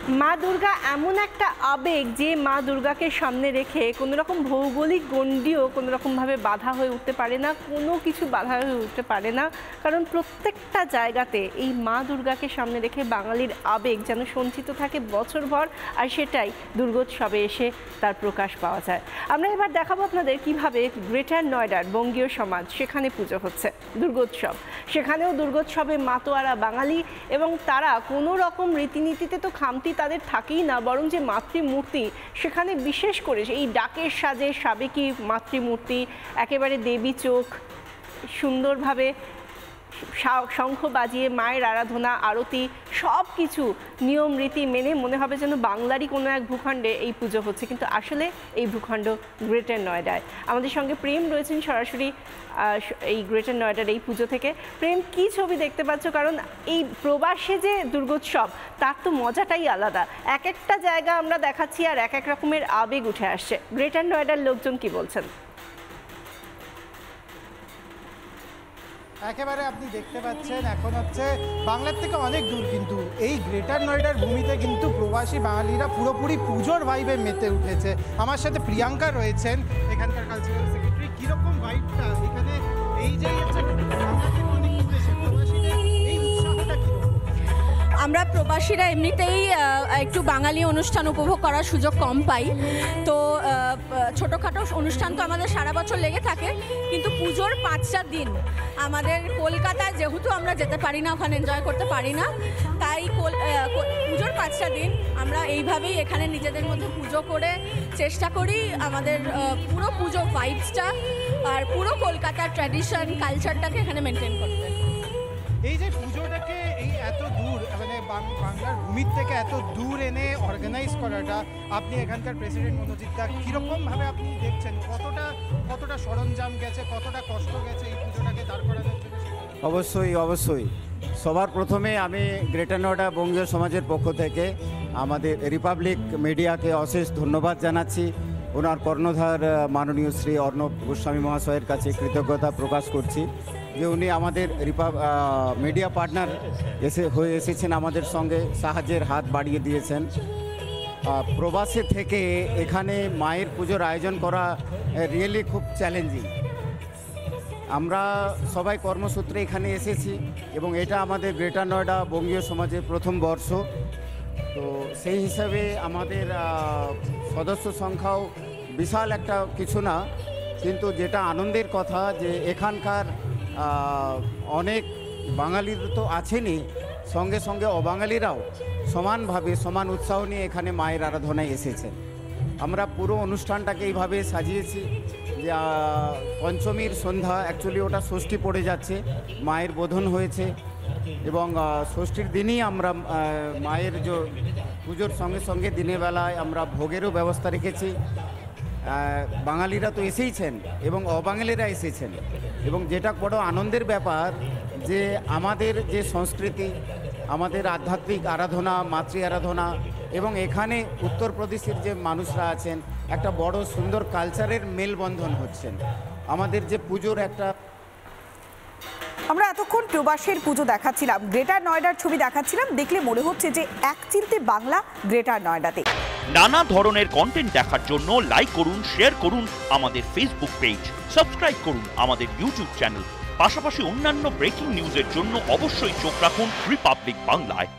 মা দুর্গা এমন একটা আবেগ যে মা দুর্গাকে সামনে রেখে কোনো রকম ভৌগোলিক গণ্ডিও কোনো রকমভাবে বাধা হয়ে উঠতে পারে না, কোনো কিছু বাধা হয়ে উঠতে পারে না। কারণ প্রত্যেকটা জায়গাতে এই মা দুর্গাকে সামনে রেখে বাঙালির আবেগ যেন সঞ্চিত থাকে বছরভর, আর সেটাই দুর্গোৎসবে এসে তার প্রকাশ পাওয়া যায়। আমরা এবার দেখাবো আপনাদের কিভাবে গ্রেটার নয়ডার বঙ্গীয় সমাজ, সেখানে পুজো হচ্ছে দুর্গোৎসব। সেখানেও দুর্গোৎসবে মাতোয়ারা বাঙালি, এবং তারা কোনো রকম রীতিনীতিতে তো খামতি তাদের থাকেই না, বরং যে মাতৃমূর্তি সেখানে বিশেষ করে এই ডাকের সাজে সাবেকি মাতৃমূর্তি, একেবারে দেবী চোখ, সুন্দরভাবে শঙ্খ বাজিয়ে মায়ের আরাধনা, আরতি, সব কিছু নিয়ম রীতি মেনে মনে হবে যেন বাংলারই কোনো এক ভূখণ্ডে এই পুজো হচ্ছে, কিন্তু আসলে এই ভূখণ্ড গ্রেটার নয়ডায়। আমাদের সঙ্গে প্রেম রয়েছেন সরাসরি এই গ্রেটার নয়ডার এই পুজো থেকে। প্রেম, কি ছবি দেখতে পাচ্ছ? কারণ এই প্রবাসে যে দুর্গোৎসব, তার তো মজাটাই আলাদা। এক একটা জায়গা আমরা দেখাচ্ছি আর এক এক রকমের আবেগ উঠে আসছে। গ্রেটার নয়ডার লোকজন কি বলছেন? একেবারে আপনি দেখতে পাচ্ছেন এখন হচ্ছে বাংলার থেকে অনেক দূর, কিন্তু এই গ্রেটার নয়ডার ভূমিতে কিন্তু প্রবাসী বাঙালিরা পুরোপুরি পুজোর ভাইবে মেতে উঠেছে। আমার সাথে প্রিয়াঙ্কা রয়েছেন, এখানকার কালচারাল সেক্রেটারি। কীরকম ভাইবটা এখানে, এই যে আমরা প্রবাসীরা এমনিতেই একটু বাঙালি অনুষ্ঠান উপভোগ করার সুযোগ কম পাই, তো ছোটোখাটো অনুষ্ঠান তো আমাদের সারা বছর লেগে থাকে, কিন্তু পুজোর 5টা দিন আমাদের কলকাতায় যেহেতু আমরা যেতে পারি না, ওখানে এনজয় করতে পারি না, তাই পুজোর 5টা দিন আমরা এইভাবেই এখানে নিজেদের মধ্যে পুজো করে চেষ্টা করি আমাদের পুরো পুজো ভাইবসটা আর পুরো কলকাতার ট্র্যাডিশন কালচারটাকে এখানে মেনটেন করতে। এই যে পুজোটাকে এই এত দূর, মানে বাংলার ভূমির থেকে এত দূর এনে অর্গানাইজ করাটা, আপনি এখানকার প্রেসিডেন্ট মনোজিৎ দা, কীরকমভাবে আপনি দেখছেন? কতটা সরঞ্জাম গেছে, কতটা কষ্ট গেছে এই পুজোটাকে দাঁড় করানোর জন্য? অবশ্যই সবার প্রথমে আমি গ্রেটার নয়ডা বঙ্গীয় সমাজের পক্ষ থেকে আমাদের রিপাবলিক মিডিয়াকে অশেষ ধন্যবাদ জানাচ্ছি। ওনার কর্ণধার মাননীয় শ্রী অর্ণব গোস্বামী মহাশয়ের কাছে কৃতজ্ঞতা প্রকাশ করছি যে উনি আমাদের মিডিয়া পার্টনার হয়ে এসেছেন, আমাদের সঙ্গে সাহায্যের হাত বাড়িয়ে দিয়েছেন। প্রবাসে থেকে এখানে মায়ের পুজোর আয়োজন করা রিয়েলি খুব চ্যালেঞ্জিং। আমরা সবাই কর্মসূত্রে এখানে এসেছি এবং এটা আমাদের গ্রেটার নয়ডা বঙ্গীয় সমাজের প্রথম বর্ষ, তো সেই হিসাবে আমাদের সদস্য সংখ্যাও বিশাল একটা কিছু না, কিন্তু যেটা আনন্দের কথা যে এখানকার অনেক বাঙালির তো আছেনই, সঙ্গে সঙ্গে অবাঙালিরাও সমানভাবে সমান উৎসাহ নিয়ে এখানে মায়ের আরাধনায় এসেছেন। আমরা পুরো অনুষ্ঠানটাকে এইভাবে সাজিয়েছি যে পঞ্চমীর সন্ধ্যা, অ্যাকচুয়ালি ওটা ষষ্ঠী পড়ে যাচ্ছে, মায়ের বোধন হয়েছে এবং ষষ্ঠীর দিনই আমরা মায়ের যে পুজোর সঙ্গে সঙ্গে দিনের বেলায় আমরা ভোগেরও ব্যবস্থা রেখেছি। বাঙালিরা তো এসেইছেন এবং অবাঙালিরা এসেছেন, এবং যেটা বড় আনন্দের ব্যাপার যে আমাদের যে সংস্কৃতি, আমাদের আধ্যাত্মিক আরাধনা, মাতৃ আরাধনা, এবং এখানে উত্তরপ্রদেশের যে মানুষরা আছেন একটা বড় সুন্দর কালচারের মেলবন্ধন হচ্ছেন। আমাদের যে পুজোর একটা, আমরা এতক্ষণ প্রবাসের পুজো দেখাচ্ছিলাম, গ্রেটার নয়ডার ছবি দেখাচ্ছিলাম, দেখলে মনে হচ্ছে যে এক চিলতে বাংলা গ্রেটার নয়ডাতে। নানা ধরনের কন্টেন্ট দেখার জন্য লাইক করুন, শেয়ার করুন আমাদের ফেসবুক পেজ, সাবস্ক্রাইব করুন আমাদের ইউটিউব চ্যানেল। পাশাপাশি অন্যান্য ব্রেকিং নিউজের জন্য অবশ্যই চোখ রাখুন রিপাবলিক বাংলায়।